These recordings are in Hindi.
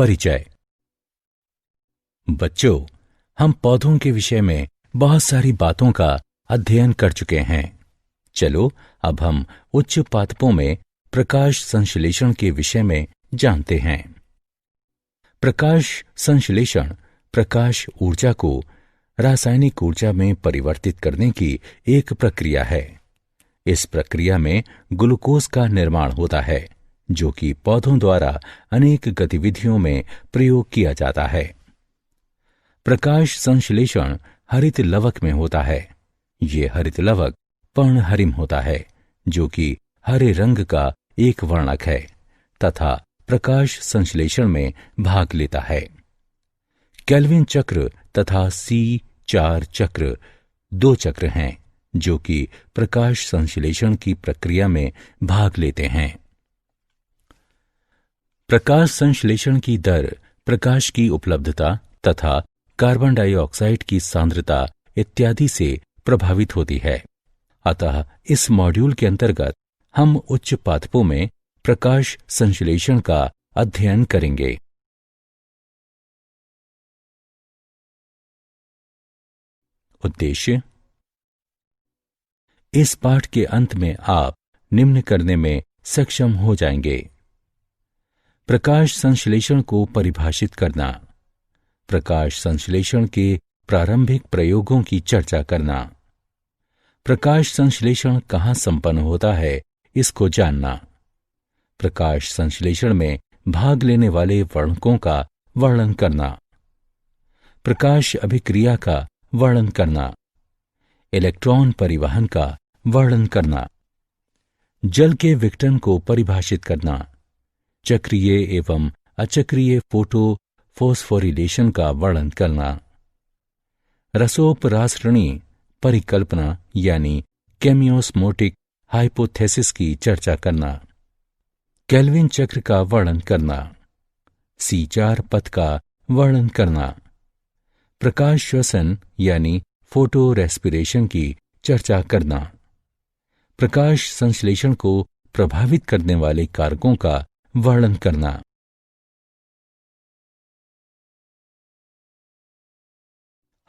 परिचय। बच्चों, हम पौधों के विषय में बहुत सारी बातों का अध्ययन कर चुके हैं। चलो अब हम उच्च पादपों में प्रकाश संश्लेषण के विषय में जानते हैं। प्रकाश संश्लेषण प्रकाश ऊर्जा को रासायनिक ऊर्जा में परिवर्तित करने की एक प्रक्रिया है। इस प्रक्रिया में ग्लूकोज का निर्माण होता है, जो कि पौधों द्वारा अनेक गतिविधियों में प्रयोग किया जाता है। प्रकाश संश्लेषण हरित लवक में होता है। ये हरित लवक पर्णहरिम होता है, जो कि हरे रंग का एक वर्णक है तथा प्रकाश संश्लेषण में भाग लेता है। केल्विन चक्र तथा C4 चक्र दो चक्र हैं जो कि प्रकाश संश्लेषण की प्रक्रिया में भाग लेते हैं। प्रकाश संश्लेषण की दर प्रकाश की उपलब्धता तथा कार्बन डाइऑक्साइड की सांद्रता इत्यादि से प्रभावित होती है। अतः इस मॉड्यूल के अंतर्गत हम उच्च पादपों में प्रकाश संश्लेषण का अध्ययन करेंगे। उद्देश्य: इस पाठ के अंत में आप निम्न करने में सक्षम हो जाएंगे। प्रकाश संश्लेषण को परिभाषित करना, प्रकाश संश्लेषण के प्रारंभिक प्रयोगों की चर्चा करना, प्रकाश संश्लेषण कहाँ संपन्न होता है इसको जानना, प्रकाश संश्लेषण में भाग लेने वाले वर्णकों का वर्णन करना, प्रकाश अभिक्रिया का वर्णन करना, इलेक्ट्रॉन परिवहन का वर्णन करना, जल के विघटन को परिभाषित करना, चक्रीय एवं अचक्रीय फोटो फोस्फोरिलेशन का वर्णन करना, रसोपरासरणी परिकल्पना यानी केमियोस्मोटिक हाइपोथेसिस की चर्चा करना, केल्विन चक्र का वर्णन करना, C4 पथ का वर्णन करना, प्रकाश श्वसन यानी फोटो रेस्पिरेशन की चर्चा करना, प्रकाश संश्लेषण को प्रभावित करने वाले कारकों का वर्णन करना।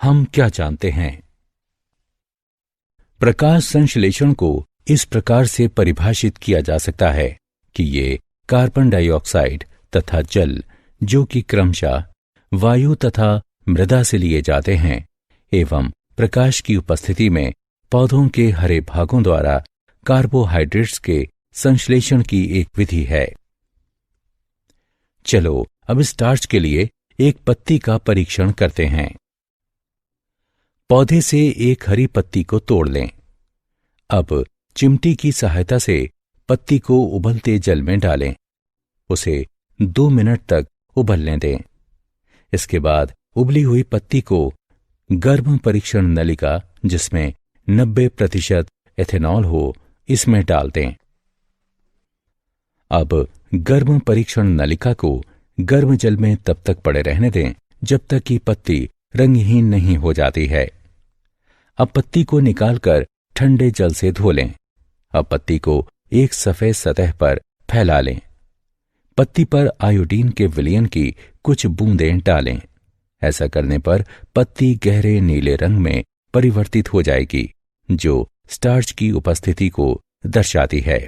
हम क्या जानते हैं? प्रकाश संश्लेषण को इस प्रकार से परिभाषित किया जा सकता है कि ये कार्बन डाइऑक्साइड तथा जल, जो कि क्रमशः वायु तथा मृदा से लिए जाते हैं, एवं प्रकाश की उपस्थिति में पौधों के हरे भागों द्वारा कार्बोहाइड्रेट्स के संश्लेषण की एक विधि है। चलो अब स्टार्च के लिए एक पत्ती का परीक्षण करते हैं। पौधे से एक हरी पत्ती को तोड़ लें। अब चिमटी की सहायता से पत्ती को उबलते जल में डालें। उसे 2 मिनट तक उबलने दें। इसके बाद उबली हुई पत्ती को गर्भ परीक्षण नलिका, जिसमें 90% एथेनॉल हो, इसमें डाल दें। अब गर्भ परीक्षण नलिका को गर्म जल में तब तक पड़े रहने दें जब तक कि पत्ती रंगहीन नहीं हो जाती है। अब पत्ती को निकालकर ठंडे जल से धो लें। अब पत्ती को एक सफेद सतह पर फैला लें। पत्ती पर आयोडीन के विलयन की कुछ बूंदें डालें। ऐसा करने पर पत्ती गहरे नीले रंग में परिवर्तित हो जाएगी, जो स्टार्च की उपस्थिति को दर्शाती है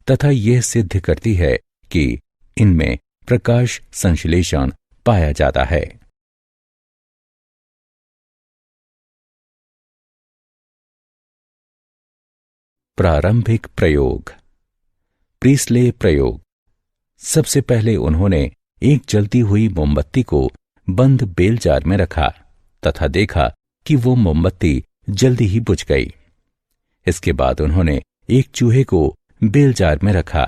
तथा यह सिद्ध करती है कि इनमें प्रकाश संश्लेषण पाया जाता है। प्रारंभिक प्रयोग। प्रीस्ले प्रयोग। सबसे पहले उन्होंने एक जलती हुई मोमबत्ती को बंद बेल जार में रखा तथा देखा कि वो मोमबत्ती जल्दी ही बुझ गई। इसके बाद उन्होंने एक चूहे को बेल जार में रखा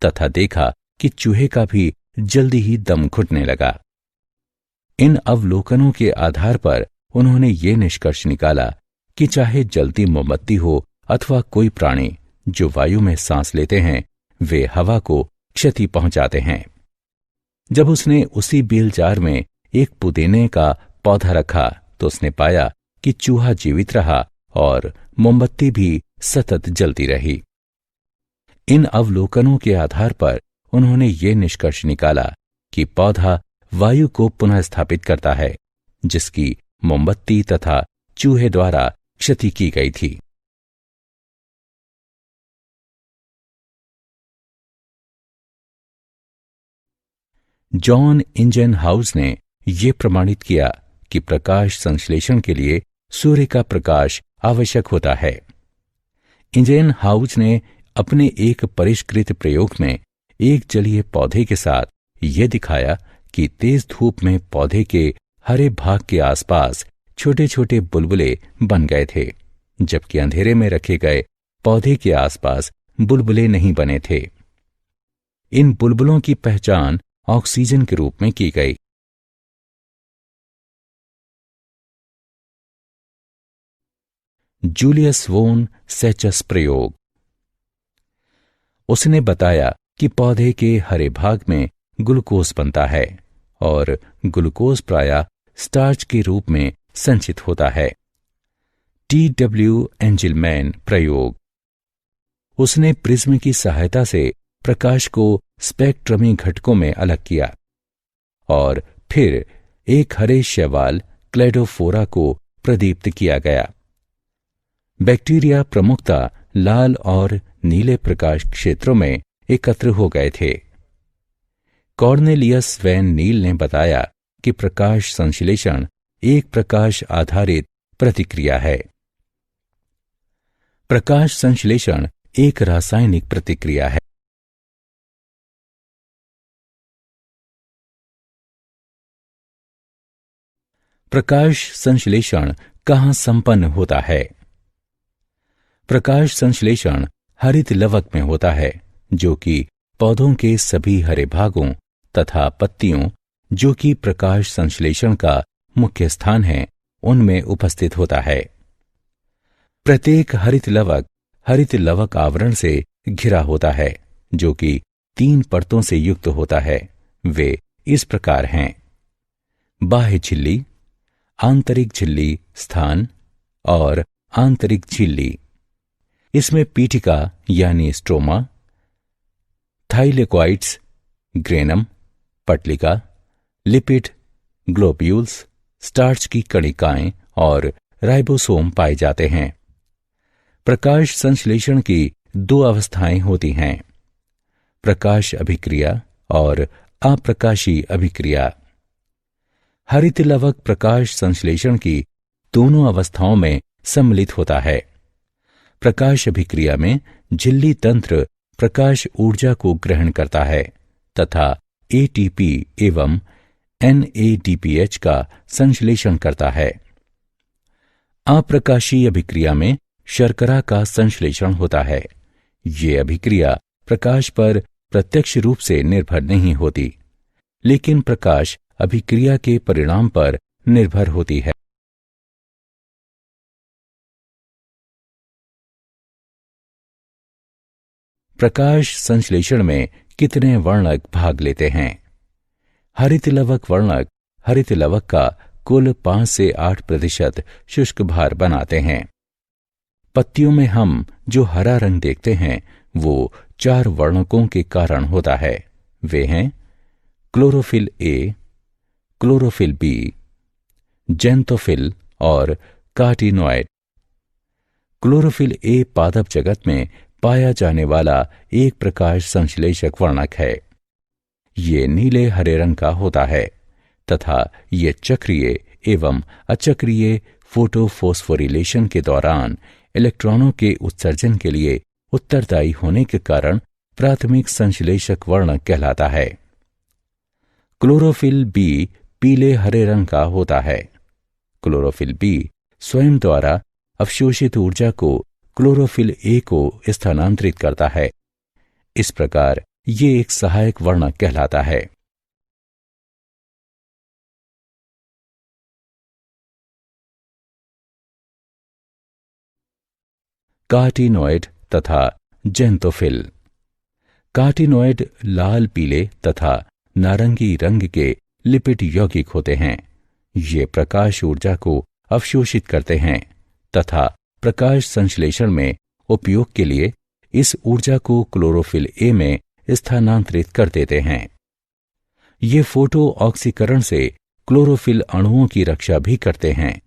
तथा देखा कि चूहे का भी जल्दी ही दम घुटने लगा। इन अवलोकनों के आधार पर उन्होंने ये निष्कर्ष निकाला कि चाहे जलती मोमबत्ती हो अथवा कोई प्राणी जो वायु में सांस लेते हैं, वे हवा को क्षति पहुंचाते हैं। जब उसने उसी बेल जार में एक पुदीने का पौधा रखा तो उसने पाया कि चूहा जीवित रहा और मोमबत्ती भी सतत जलती रही। इन अवलोकनों के आधार पर उन्होंने ये निष्कर्ष निकाला कि पौधा वायु को पुनः स्थापित करता है, जिसकी मोमबत्ती तथा चूहे द्वारा क्षति की गई थी। जॉन इंजनहाउस ने यह प्रमाणित किया कि प्रकाश संश्लेषण के लिए सूर्य का प्रकाश आवश्यक होता है। इंजनहाउस ने अपने एक परिष्कृत प्रयोग में एक जलीय पौधे के साथ यह दिखाया कि तेज धूप में पौधे के हरे भाग के आसपास छोटे छोटे बुलबुले बन गए थे, जबकि अंधेरे में रखे गए पौधे के आसपास बुलबुले नहीं बने थे। इन बुलबुलों की पहचान ऑक्सीजन के रूप में की गई। जूलियस वोन सेचस प्रयोग। उसने बताया कि पौधे के हरे भाग में ग्लूकोज बनता है और ग्लूकोज प्रायः स्टार्च के रूप में संचित होता है। T.W. एंजिलमैन प्रयोग। उसने प्रिज्म की सहायता से प्रकाश को स्पेक्ट्रमी घटकों में अलग किया और फिर एक हरे शैवाल क्लेडोफोरा को प्रदीप्त किया गया। बैक्टीरिया प्रमुखतः लाल और नीले प्रकाश क्षेत्रों में एकत्र हो गए थे। कॉर्नेलियस वैन नील ने बताया कि प्रकाश संश्लेषण एक प्रकाश आधारित प्रतिक्रिया है। प्रकाश संश्लेषण एक रासायनिक प्रतिक्रिया है। प्रकाश संश्लेषण कहाँ संपन्न होता है? प्रकाश संश्लेषण हरित लवक में होता है, जो कि पौधों के सभी हरे भागों तथा पत्तियों, जो कि प्रकाश संश्लेषण का मुख्य स्थान है, उनमें उपस्थित होता है। प्रत्येक हरित लवक आवरण से घिरा होता है, जो कि 3 परतों से युक्त होता है। वे इस प्रकार हैं: बाह्य झिल्ली, आंतरिक झिल्ली स्थान और आंतरिक झिल्ली। इसमें पीठिका यानी स्ट्रोमा, थाइलेकोइड्स, ग्रेनम, पटलिका, लिपिड, ग्लोब्यूल्स, स्टार्च की कणिकाएं और राइबोसोम पाए जाते हैं। प्रकाश संश्लेषण की 2 अवस्थाएं होती हैं: प्रकाश अभिक्रिया और अप्रकाशी अभिक्रिया। हरित लवक प्रकाश संश्लेषण की दोनों अवस्थाओं में सम्मिलित होता है। प्रकाश अभिक्रिया में झिल्ली तंत्र प्रकाश ऊर्जा को ग्रहण करता है तथा एटीपी एवं NADPH का संश्लेषण करता है। अप्रकाशीय अभिक्रिया में शर्करा का संश्लेषण होता है। ये अभिक्रिया प्रकाश पर प्रत्यक्ष रूप से निर्भर नहीं होती, लेकिन प्रकाश अभिक्रिया के परिणाम पर निर्भर होती है। प्रकाश संश्लेषण में कितने वर्णक भाग लेते हैं? हरित लवक वर्णक हरित लवक का कुल 5 से 8% शुष्क भार बनाते हैं। पत्तियों में हम जो हरा रंग देखते हैं वो 4 वर्णकों के कारण होता है। वे हैं chlorophyll A, chlorophyll B, xanthophyll और कार्टिनॉइड। क्लोरोफिल ए पादप जगत में पाया जाने वाला एक प्रकाश संश्लेषक वर्णक है। ये नीले हरे रंग का होता है तथा ये चक्रीय एवं अचक्रीय फोटोफॉस्फोरिलेशन के दौरान इलेक्ट्रॉनों के उत्सर्जन के लिए उत्तरदायी होने के कारण प्राथमिक संश्लेषक वर्णक कहलाता है। क्लोरोफिल बी पीले हरे रंग का होता है। क्लोरोफिल बी स्वयं द्वारा अवशोषित ऊर्जा को क्लोरोफिल ए को स्थानांतरित करता है। इस प्रकार ये एक सहायक वर्णक कहलाता है। कार्टिनॉइड तथा जेंथोफिल। कार्टिनॉइड लाल पीले तथा नारंगी रंग के लिपिड यौगिक होते हैं। ये प्रकाश ऊर्जा को अवशोषित करते हैं तथा प्रकाश संश्लेषण में उपयोग के लिए इस ऊर्जा को क्लोरोफिल ए में स्थानांतरित कर देते हैं। ये फोटो ऑक्सीकरण से क्लोरोफिल अणुओं की रक्षा भी करते हैं।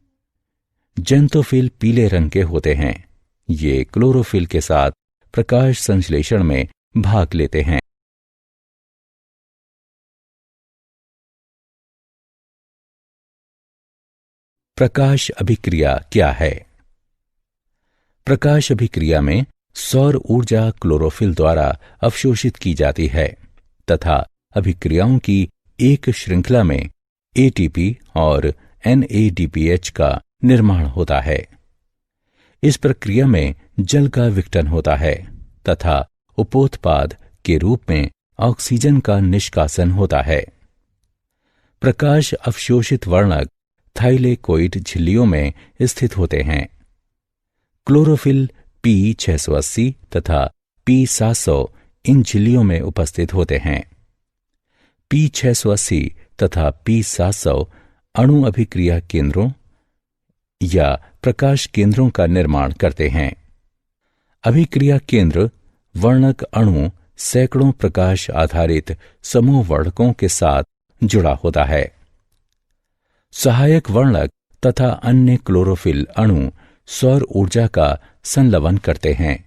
जेंतोफिल पीले रंग के होते हैं। ये क्लोरोफिल के साथ प्रकाश संश्लेषण में भाग लेते हैं। प्रकाश अभिक्रिया क्या है? प्रकाश अभिक्रिया में सौर ऊर्जा क्लोरोफिल द्वारा अवशोषित की जाती है तथा अभिक्रियाओं की एक श्रृंखला में एटीपी और NADPH का निर्माण होता है। इस प्रक्रिया में जल का विघटन होता है तथा उपोत्पाद के रूप में ऑक्सीजन का निष्कासन होता है। प्रकाश अवशोषित वर्णक थाइलेकोइड झिल्लियों में स्थित होते हैं। क्लोरोफिल P680 तथा P700 इन झिल्लियों में उपस्थित होते हैं। P680 तथा P700 अणु अभिक्रिया केंद्रों या प्रकाश केंद्रों का निर्माण करते हैं। अभिक्रिया केंद्र वर्णक अणु सैकड़ों प्रकाश आधारित समूह वर्णकों के साथ जुड़ा होता है। सहायक वर्णक तथा अन्य क्लोरोफिल अणु सौर ऊर्जा का संलवन करते हैं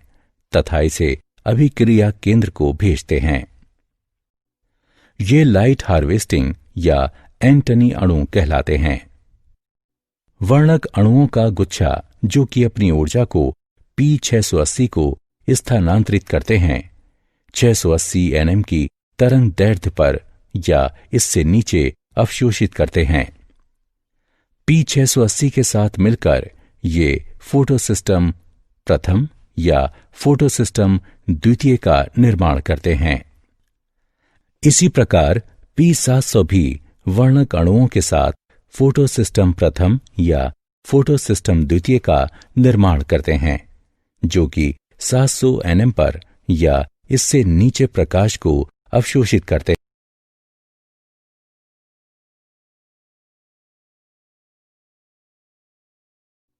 तथा इसे अभिक्रिया केंद्र को भेजते हैं। ये लाइट हार्वेस्टिंग या एंटनी अणु कहलाते हैं। वर्णक अणुओं का गुच्छा जो कि अपनी ऊर्जा को P680 को स्थानांतरित करते हैं 680 nm की तरंग दैर्ध्य पर या इससे नीचे अवशोषित करते हैं। P680 के साथ मिलकर ये फोटोसिस्टम प्रथम या फोटोसिस्टम द्वितीय का निर्माण करते हैं। इसी प्रकार P700 भी वर्णक अणुओं के साथ फोटोसिस्टम प्रथम या फोटोसिस्टम द्वितीय का निर्माण करते हैं जो कि 700 nm पर या इससे नीचे प्रकाश को अवशोषित करते हैं।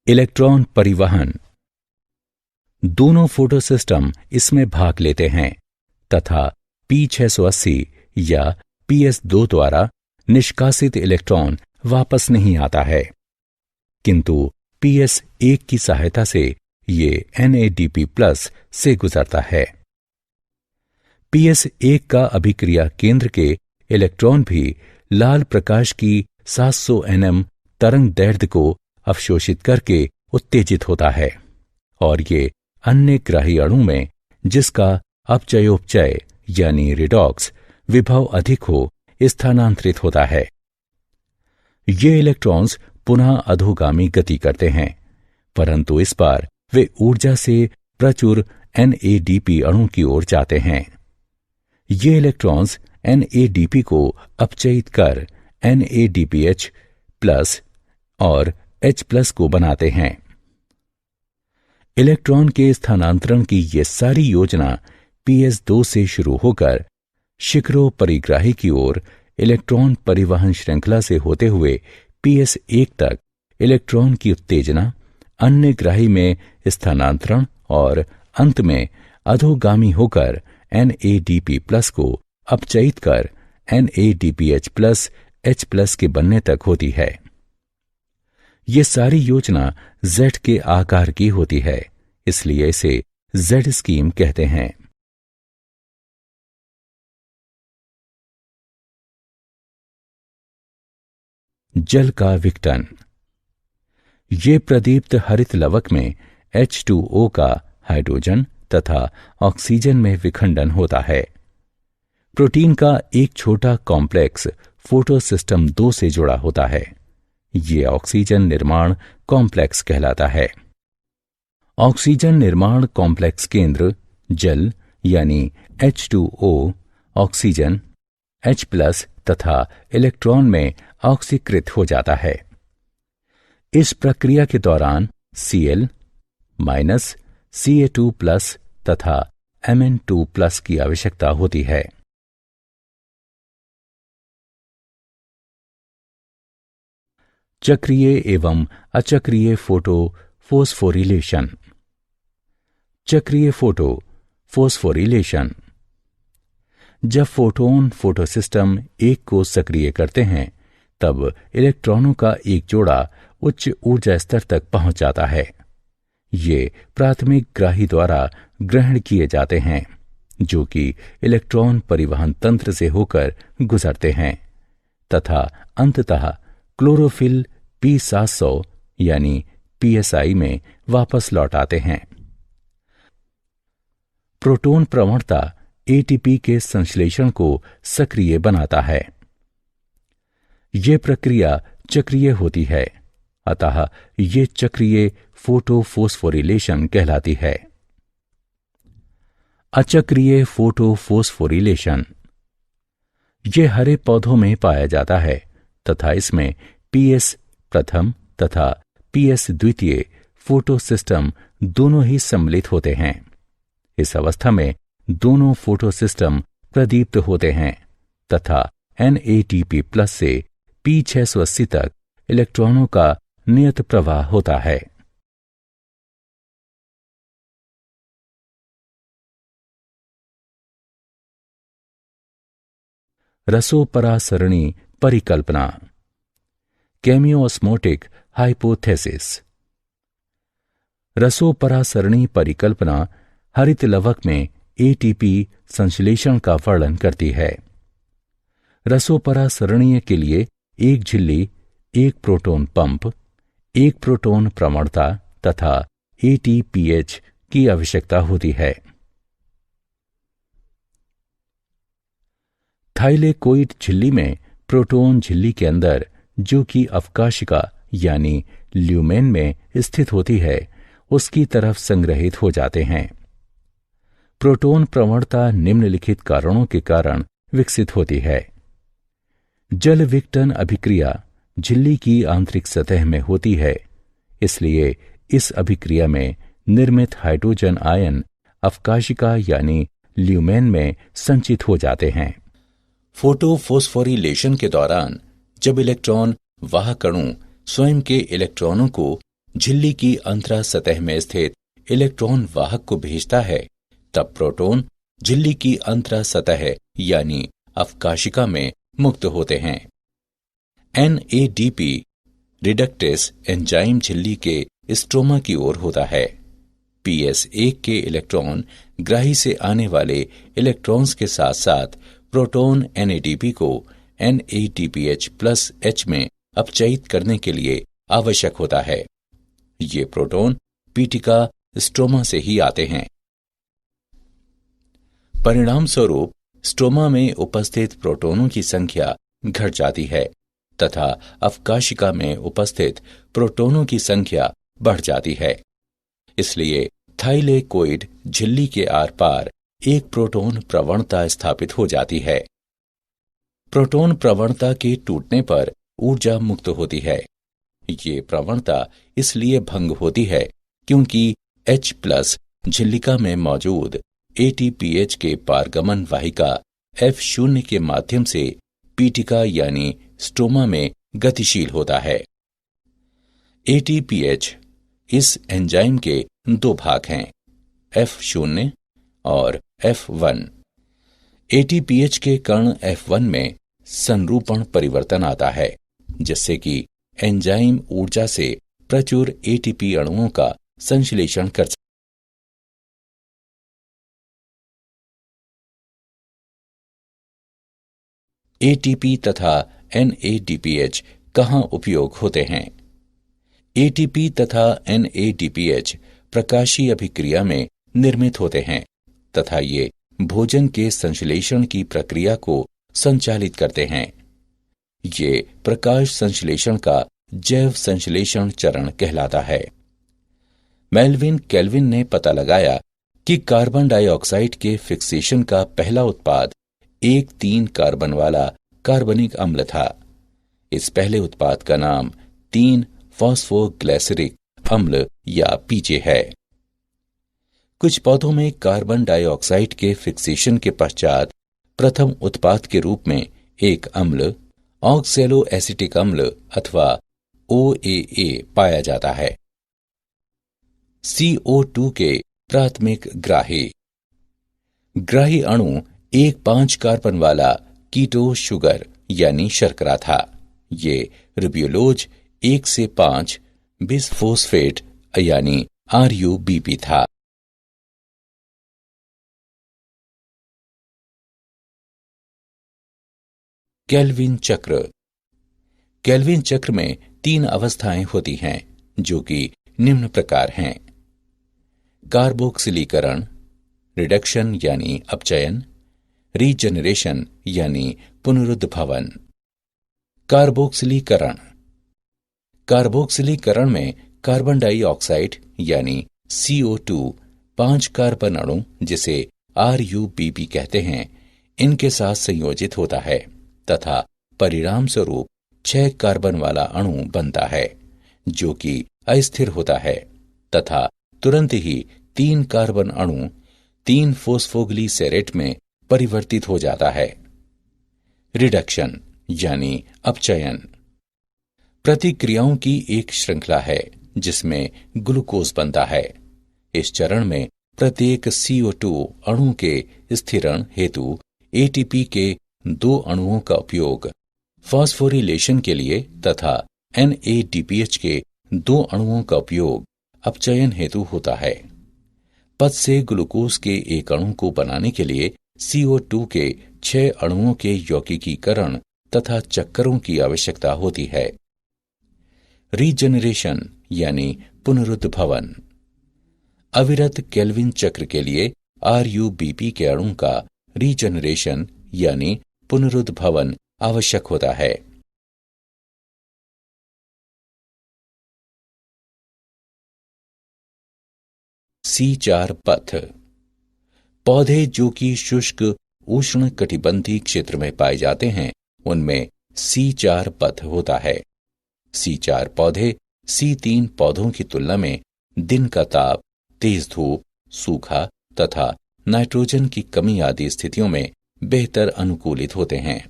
इलेक्ट्रॉन परिवहन। दोनों फोटोसिस्टम इसमें भाग लेते हैं तथा P680 या PS2 द्वारा निष्कासित इलेक्ट्रॉन वापस नहीं आता है, किंतु PS1 की सहायता से ये NADP+ से गुजरता है। PS1 का अभिक्रिया केंद्र के इलेक्ट्रॉन भी लाल प्रकाश की 700 nm तरंग दैर्ध्य को अवशोषित करके उत्तेजित होता है और ये अन्य ग्राही अणु में जिसका अपचयोपचय यानी रिडॉक्स विभव अधिक हो स्थानांतरित होता है। ये इलेक्ट्रॉन्स पुनः अधोगामी गति करते हैं, परंतु इस बार वे ऊर्जा से प्रचुर NADP अणु की ओर जाते हैं। ये इलेक्ट्रॉन्स NADP को अपचयित कर NADPH+ और H+ को बनाते हैं। इलेक्ट्रॉन के स्थानांतरण की ये सारी योजना PS2 से शुरू होकर शिखरो परिग्राही की ओर इलेक्ट्रॉन परिवहन श्रृंखला से होते हुए PS1 तक इलेक्ट्रॉन की उत्तेजना, अन्य ग्राही में स्थानांतरण और अंत में अधोगामी होकर NADP+ को अपचयित कर NADPH+ H+ के बनने तक होती है। ये सारी योजना Z के आकार की होती है, इसलिए इसे Z स्कीम कहते हैं। जल का विघटन। ये प्रदीप्त हरित लवक में H2O का हाइड्रोजन तथा ऑक्सीजन में विखंडन होता है। प्रोटीन का एक छोटा कॉम्प्लेक्स फोटोसिस्टम 2 से जुड़ा होता है। ये ऑक्सीजन निर्माण कॉम्प्लेक्स कहलाता है। ऑक्सीजन निर्माण कॉम्प्लेक्स केंद्र जल यानी H2O, ऑक्सीजन, H+ तथा इलेक्ट्रॉन में ऑक्सीकृत हो जाता है। इस प्रक्रिया के दौरान Cl- Ca2+ तथा Mn2+ की आवश्यकता होती है। चक्रीय एवं अचक्रीय फोटो फोस्फोरिलेशन। चक्रीय फोटो फोस्फोरिलेशन। जब फोटोन फोटोसिस्टम एक को सक्रिय करते हैं तब इलेक्ट्रॉनों का एक जोड़ा उच्च ऊर्जा स्तर तक पहुंच जाता है। ये प्राथमिक ग्राही द्वारा ग्रहण किए जाते हैं, जो कि इलेक्ट्रॉन परिवहन तंत्र से होकर गुजरते हैं तथा अंततः क्लोरोफिल P700 यानी PSI में वापस लौट आते हैं। प्रोटॉन प्रवणता एटीपी के संश्लेषण को सक्रिय बनाता है। यह प्रक्रिया चक्रीय होती है, अतः यह चक्रीय फोटोफोस्फोरिलेशन कहलाती है। अचक्रीय फोटोफोस्फोरिलेशन यह हरे पौधों में पाया जाता है तथा इसमें PS प्रथम तथा PS द्वितीय फोटोसिस्टम दोनों ही सम्मिलित होते हैं। इस अवस्था में दोनों फोटोसिस्टम प्रदीप्त होते हैं तथा NADP+ से P680 तक इलेक्ट्रॉनों का नियत प्रवाह होता है। रसोपरासरणी परिकल्पना, केमियोस्मोटिक हाइपोथेसिस। रसोपरासरणी परिकल्पना हरित लवक में एटीपी संश्लेषण का वर्णन करती है। रसोपरासरणीय के लिए एक झिल्ली, एक प्रोटॉन पंप, एक प्रोटॉन प्रवणता तथा ATPH की आवश्यकता होती है। थाइलेकोइड झिल्ली में प्रोटॉन झिल्ली के अंदर, जो कि अवकाशिका यानी ल्यूमेन में स्थित होती है, उसकी तरफ संग्रहित हो जाते हैं। प्रोटॉन प्रवणता निम्नलिखित कारणों के कारण विकसित होती है। जल विघटन अभिक्रिया झिल्ली की आंतरिक सतह में होती है, इसलिए इस अभिक्रिया में निर्मित हाइड्रोजन आयन अवकाशिका यानी ल्यूमेन में संचित हो जाते हैं। फोटोफोस्फोरिलेशन के दौरान जब इलेक्ट्रॉन वाहक अणु स्वयं के इलेक्ट्रॉनों को झिल्ली की अंतरा सतह में स्थित इलेक्ट्रॉन वाहक को भेजता है, तब प्रोटॉन झिल्ली की अंतरा सतह यानी अवकाशिका में मुक्त होते हैं। NADP रिडक्टेस एंजाइम झिल्ली के स्ट्रोमा की ओर होता है। PS1 के इलेक्ट्रॉन ग्राही से आने वाले इलेक्ट्रॉन्स के साथ साथ प्रोटॉन NADP को NADPH+ में अपचयित करने के लिए आवश्यक होता है। ये प्रोटॉन पीटिका स्ट्रोमा से ही आते हैं। परिणाम स्वरूप स्ट्रोमा में उपस्थित प्रोटॉनों की संख्या घट जाती है तथा अवकाशिका में उपस्थित प्रोटॉनों की संख्या बढ़ जाती है। इसलिए थाइलेकोइड झिल्ली के आर पार एक प्रोटॉन प्रवणता स्थापित हो जाती है। प्रोटॉन प्रवणता के टूटने पर ऊर्जा मुक्त होती है। ये प्रवणता इसलिए भंग होती है क्योंकि H+ झिल्लिका में मौजूद ATPH के पारगमन वाहिका F0 के माध्यम से पीटिका यानी स्ट्रोमा में गतिशील होता है। ATPH इस एंजाइम के दो भाग हैं, F0 और F1। ATPH के कण F1 में संरूपण परिवर्तन आता है, जिससे कि एंजाइम ऊर्जा से प्रचुर ATP अणुओं का संश्लेषण कर सकता है। ATP तथा NADPH कहाँ उपयोग होते हैं? ATP तथा NADPH प्रकाशीय अभिक्रिया में निर्मित होते हैं तथा ये भोजन के संश्लेषण की प्रक्रिया को संचालित करते हैं। ये प्रकाश संश्लेषण का जैव संश्लेषण चरण कहलाता है। मेल्विन केल्विन ने पता लगाया कि कार्बन डाइऑक्साइड के फिक्सेशन का पहला उत्पाद एक 3 कार्बन वाला कार्बनिक अम्ल था। इस पहले उत्पाद का नाम 3 फॉस्फोग्लिसरिक अम्ल या PJ है। कुछ पौधों में कार्बन डाइऑक्साइड के फिक्सेशन के पश्चात प्रथम उत्पाद के रूप में एक अम्ल ऑक्सैलोएसिटिक अम्ल अथवा OAA पाया जाता है। CO2 के प्राथमिक ग्राही अणु एक 5 कार्बन वाला कीटो शुगर यानी शर्करा था। ये रिब्यूलोज 1 से 5 बिसफोस्फेट यानी RUBP था। केल्विन चक्र। केल्विन चक्र में 3 अवस्थाएं होती हैं जो कि निम्न प्रकार हैं: कार्बोक्सिलीकरण, रिडक्शन यानी अपचयन, रीजनरेशन यानी पुनरुद्भवन। कार्बोक्सिलीकरण। कार्बोक्सिलीकरण में कार्बन डाइऑक्साइड यानी CO2 5 कार्बन अणु जिसे RUBP कहते हैं, इनके साथ संयोजित होता है तथा परिणाम स्वरूप 6 कार्बन वाला अणु बनता है जो कि अस्थिर होता है तथा तुरंत ही 3 कार्बन अणु 3 फॉस्फोग्लिसरेट में परिवर्तित हो जाता है। रिडक्शन यानी अपचयन प्रतिक्रियाओं की एक श्रृंखला है जिसमें ग्लूकोज बनता है। इस चरण में प्रत्येक CO2 अणु के स्थिरण हेतु ATP के 2 अणुओं का उपयोग फॉस्फोरिलेशन के लिए तथा NADPH के 2 अणुओं का उपयोग अपचयन हेतु होता है। पद से ग्लूकोज के एक अणु को बनाने के लिए CO2 के 6 अणुओं के यौगिकीकरण तथा चक्करों की आवश्यकता होती है। रीजनरेशन यानी पुनरुद्भवन। अविरत केल्विन चक्र के लिए RUBP के अणु का रीजनरेशन यानी पुनरुद्भवन आवश्यक होता है। C4 पथ। पौधे जो कि शुष्क उष्ण कटिबंधीय क्षेत्र में पाए जाते हैं उनमें C4 पथ होता है। C4 पौधे C3 पौधों की तुलना में दिन का ताप, तेज धूप, सूखा तथा नाइट्रोजन की कमी आदि स्थितियों में बेहतर अनुकूलित होते हैं।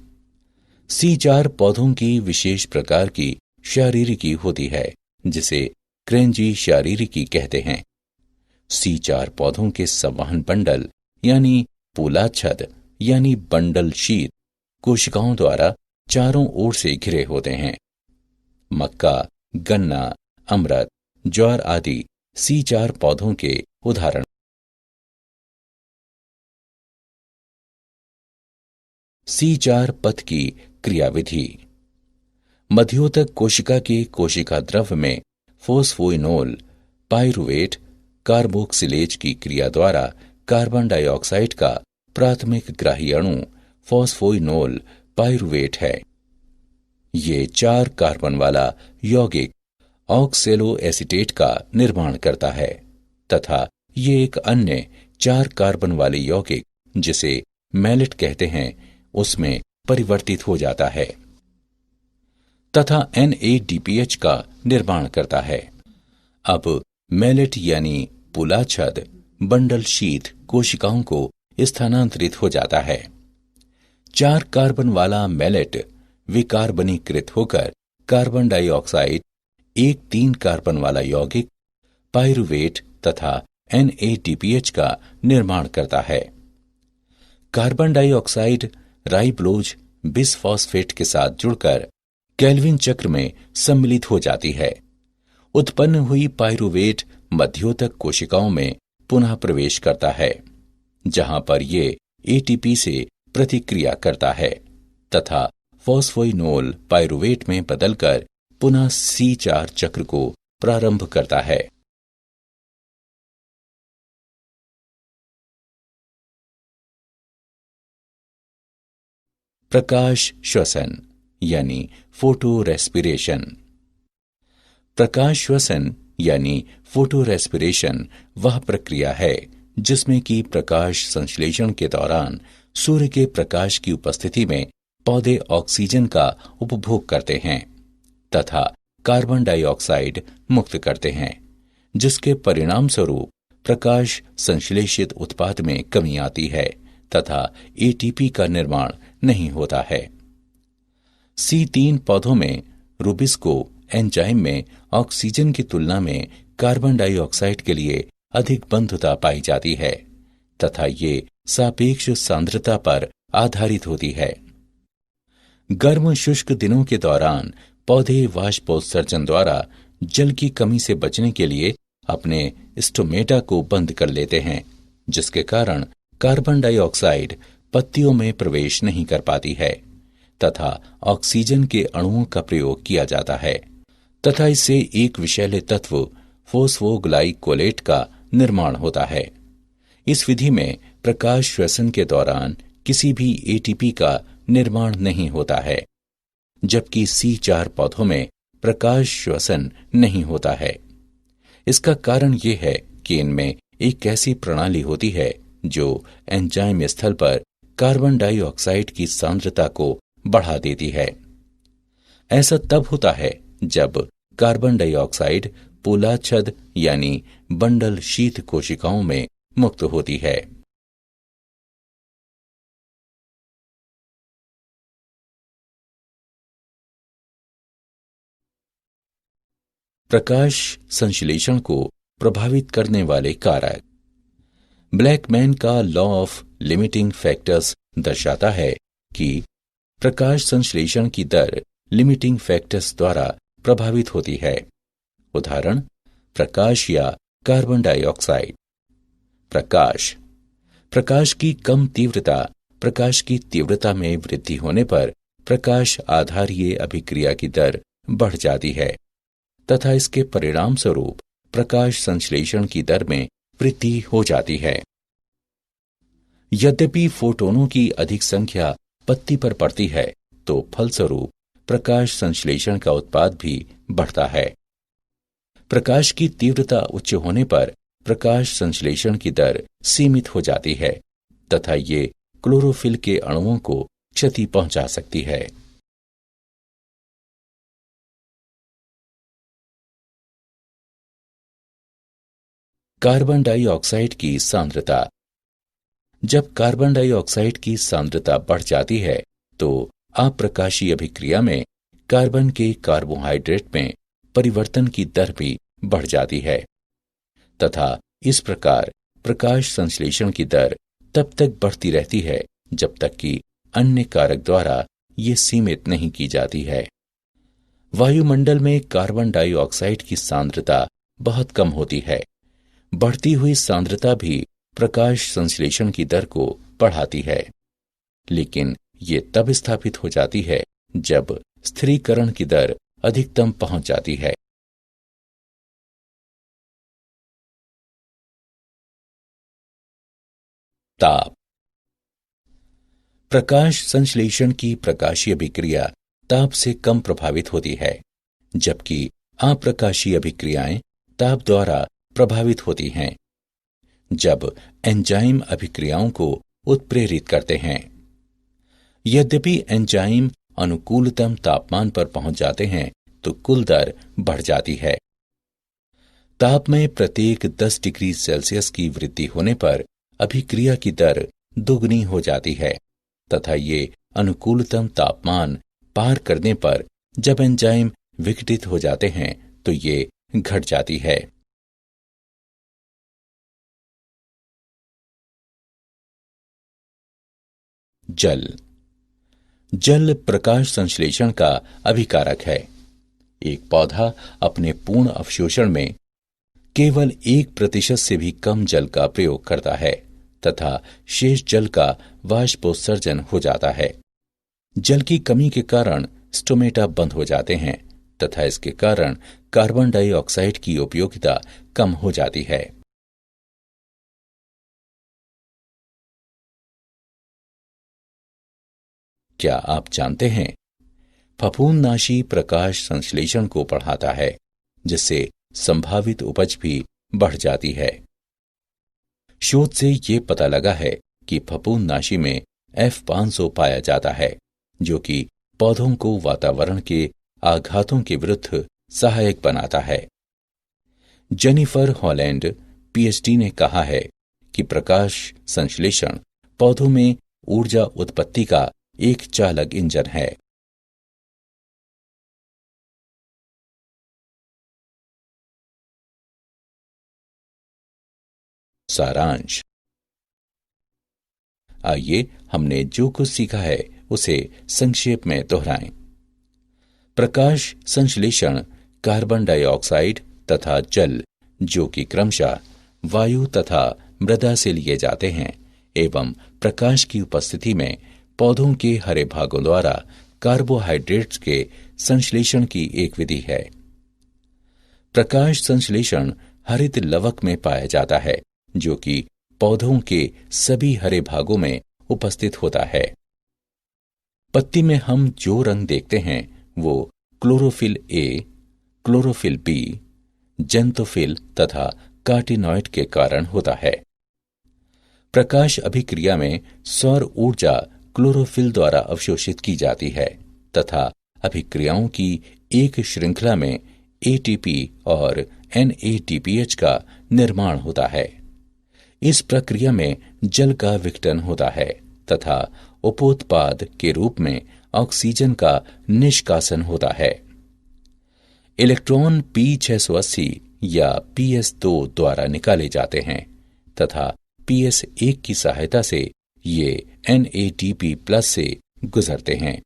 C4 पौधों की विशेष प्रकार की शारीरिकी होती है जिसे क्रेंजी शारीरिकी कहते हैं। C4 पौधों के संवहन बंडल यानी पोलाच्छद यानी बंडल शीत कोशिकाओं द्वारा चारों ओर से घिरे होते हैं। मक्का, गन्ना, अमृत, ज्वार आदि C4 पौधों के उदाहरण। C4 पथ की क्रियाविधि। मध्योतक कोशिका के कोशिका द्रव्य में फोस्फोइनोल, पाइरुवेट, कार्बोक्सिलेज की क्रिया द्वारा कार्बन डाइऑक्साइड का प्राथमिक ग्राही अणु फोस्फोइनोल पाइरुवेट है। ये 4 कार्बन वाला यौगिक ऑक्सेलो एसीटेट का निर्माण करता है तथा ये एक अन्य 4 कार्बन वाले यौगिक जिसे मैलेट कहते हैं उसमें परिवर्तित हो जाता है तथा NADPH का निर्माण करता है। अब मैलेट यानी पोलाच्छद बंडल शीत कोशिकाओं को स्थानांतरित हो जाता है। 4 कार्बन वाला मैलेट विकार्बनीकृत होकर कार्बन डाइऑक्साइड, एक 3 कार्बन वाला यौगिक पाइरुवेट तथा NADPH का निर्माण करता है। कार्बन डाइऑक्साइड राइब्लोज बिसफॉस्फेट के साथ जुड़कर केल्विन चक्र में सम्मिलित हो जाती है। उत्पन्न हुई पाइरुवेट मध्योतक कोशिकाओं में पुनः प्रवेश करता है जहां पर ये ATP से प्रतिक्रिया करता है तथा फॉस्फोइनोल पाइरुवेट में बदलकर पुनः C4 चक्र को प्रारंभ करता है। प्रकाश श्वसन यानी फोटो रेस्पिरेशन। प्रकाश श्वसन यानी फोटो रेस्पिरेशन वह प्रक्रिया है जिसमें कि प्रकाश संश्लेषण के दौरान सूर्य के प्रकाश की उपस्थिति में पौधे ऑक्सीजन का उपभोग करते हैं तथा कार्बन डाइऑक्साइड मुक्त करते हैं, जिसके परिणाम स्वरूप प्रकाश संश्लेषित उत्पाद में कमी आती है तथा ATP का निर्माण नहीं होता है। C3 पौधों में रूबिस्को एंजाइम में ऑक्सीजन की तुलना में कार्बन डाइऑक्साइड के लिए अधिक बंधुता पाई जाती है तथा ये सापेक्ष सांद्रता पर आधारित होती है। गर्म शुष्क दिनों के दौरान पौधे वाष्पोत्सर्जन द्वारा जल की कमी से बचने के लिए अपने स्टोमेटा को बंद कर लेते हैं, जिसके कारण कार्बन डाइऑक्साइड पत्तियों में प्रवेश नहीं कर पाती है तथा ऑक्सीजन के अणुओं का प्रयोग किया जाता है तथा इससे एक विषैले तत्व फोस्फोग्लाइकोलेट का निर्माण होता है। इस विधि में प्रकाश श्वसन के दौरान किसी भी एटीपी का निर्माण नहीं होता है, जबकि C4 पौधों में प्रकाश श्वसन नहीं होता है। इसका कारण यह है कि इनमें एक ऐसी प्रणाली होती है जो एंजाइम स्थल पर कार्बन डाइऑक्साइड की सांद्रता को बढ़ा देती है। ऐसा तब होता है जब कार्बन डाइऑक्साइड पोलाच्छद यानी बंडल शीत कोशिकाओं में मुक्त होती है। प्रकाश संश्लेषण को प्रभावित करने वाले कारक। ब्लैकमैन का लॉ ऑफ लिमिटिंग फैक्टर्स दर्शाता है कि प्रकाश संश्लेषण की दर लिमिटिंग फैक्टर्स द्वारा प्रभावित होती है। उदाहरण, प्रकाश या कार्बन डाइऑक्साइड। प्रकाश प्रकाश की कम तीव्रता प्रकाश की तीव्रता में वृद्धि होने पर प्रकाश आधारीय अभिक्रिया की दर बढ़ जाती है तथा इसके परिणाम स्वरूप प्रकाश संश्लेषण की दर में वृद्धि हो जाती है। यद्यपि फोटोनों की अधिक संख्या पत्ती पर पड़ती है तो फलस्वरूप प्रकाश संश्लेषण का उत्पाद भी बढ़ता है। प्रकाश की तीव्रता उच्च होने पर प्रकाश संश्लेषण की दर सीमित हो जाती है तथा ये क्लोरोफिल के अणुओं को क्षति पहुंचा सकती है। कार्बन डाइऑक्साइड की सांद्रता। जब कार्बन डाइऑक्साइड की सांद्रता बढ़ जाती है तो अप्रकाशीय अभिक्रिया में कार्बन के कार्बोहाइड्रेट में परिवर्तन की दर भी बढ़ जाती है तथा इस प्रकार प्रकाश संश्लेषण की दर तब तक बढ़ती रहती है जब तक कि अन्य कारक द्वारा ये सीमित नहीं की जाती है। वायुमंडल में कार्बन डाइऑक्साइड की सांद्रता बहुत कम होती है। बढ़ती हुई सांद्रता भी प्रकाश संश्लेषण की दर को बढ़ाती है, लेकिन ये तब स्थापित हो जाती है जब स्थिरीकरण की दर अधिकतम पहुंच जाती है। ताप। प्रकाश संश्लेषण की प्रकाशीय अभिक्रिया ताप से कम प्रभावित होती है, जबकि अप्रकाशीय अभिक्रियाएं ताप द्वारा प्रभावित होती हैं। जब एंजाइम अभिक्रियाओं को उत्प्रेरित करते हैं, यद्यपि एंजाइम अनुकूलतम तापमान पर पहुंच जाते हैं तो कुल दर बढ़ जाती है। ताप में प्रत्येक 10 डिग्री सेल्सियस की वृद्धि होने पर अभिक्रिया की दर दोगुनी हो जाती है तथा ये अनुकूलतम तापमान पार करने पर जब एंजाइम विघटित हो जाते हैं तो ये घट जाती है। जल प्रकाश संश्लेषण का अभिकारक है। एक पौधा अपने पूर्ण अवशोषण में केवल 1% से भी कम जल का प्रयोग करता है तथा शेष जल का वाष्पोत्सर्जन हो जाता है। जल की कमी के कारण स्टोमेटा बंद हो जाते हैं तथा इसके कारण कार्बन डाइऑक्साइड की उपयोगिता कम हो जाती है। क्या आप जानते हैं, फफूंदनाशी प्रकाश संश्लेषण को बढ़ाता है, जिससे संभावित उपज भी बढ़ जाती है। शोध से ये पता लगा है कि फफूंदनाशी में F500 पाया जाता है, जो कि पौधों को वातावरण के आघातों के विरुद्ध सहायक बनाता है। जेनिफर हॉलैंड PhD ने कहा है कि प्रकाश संश्लेषण पौधों में ऊर्जा उत्पत्ति का एक चालक इंजन है। सारांश। आइए हमने जो कुछ सीखा है उसे संक्षेप में दोहराएं। प्रकाश संश्लेषण कार्बन डाइऑक्साइड तथा जल, जो कि क्रमशः वायु तथा मृदा से लिए जाते हैं, एवं प्रकाश की उपस्थिति में पौधों के हरे भागों द्वारा कार्बोहाइड्रेट्स के संश्लेषण की एक विधि है। प्रकाश संश्लेषण हरित लवक में पाया जाता है, जो कि पौधों के सभी हरे भागों में उपस्थित होता है। पत्ती में हम जो रंग देखते हैं वो chlorophyll A, chlorophyll B, xanthophyll तथा कार्टिनॉइड के कारण होता है। प्रकाश अभिक्रिया में सौर ऊर्जा क्लोरोफिल द्वारा अवशोषित की जाती है तथा अभिक्रियाओं की एक श्रृंखला में एटीपी और NADPH का निर्माण होता है। इस प्रक्रिया में जल का विघटन होता है तथा उपोत्पाद के रूप में ऑक्सीजन का निष्कासन होता है। इलेक्ट्रॉन P680 या PS2 द्वारा निकाले जाते हैं तथा PS1 की सहायता से ये NADP+ से गुजरते हैं।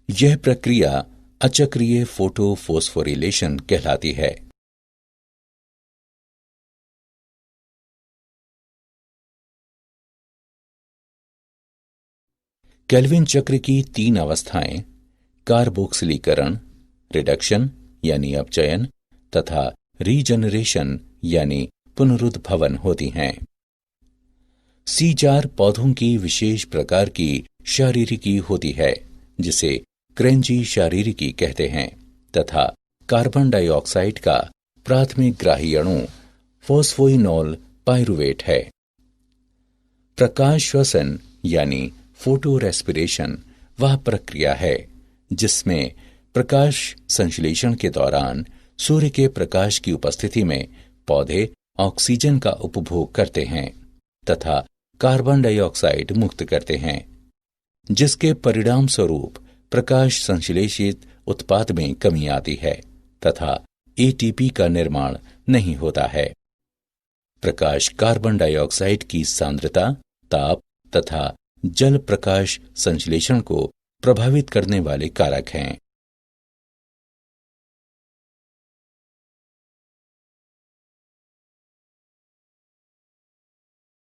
यह प्रक्रिया अचक्रीय फोटोफोस्फोरिलेशन कहलाती है। केल्विन चक्र की 3 अवस्थाएं कार्बोक्सिलीकरण, रिडक्शन यानी अपचयन तथा रीजनरेशन यानी पुनरुद्भवन होती हैं। C4 पौधों की विशेष प्रकार की शारीरिकी होती है, जिसे क्रेंजी शारीरिकी कहते हैं तथा कार्बन डाइऑक्साइड का प्राथमिक ग्राही अणु फोस्फोइनोल पाइरुवेट है। प्रकाश श्वसन यानी फोटो रेस्पिरेशन वह प्रक्रिया है जिसमें प्रकाश संश्लेषण के दौरान सूर्य के प्रकाश की उपस्थिति में पौधे ऑक्सीजन का उपभोग करते हैं तथा कार्बन डाइऑक्साइड मुक्त करते हैं, जिसके परिणाम स्वरूप प्रकाश संश्लेषित उत्पाद में कमी आती है तथा ATP का निर्माण नहीं होता है। प्रकाश कार्बन डाइऑक्साइड की सांद्रता, ताप तथा जल प्रकाश संश्लेषण को प्रभावित करने वाले कारक हैं।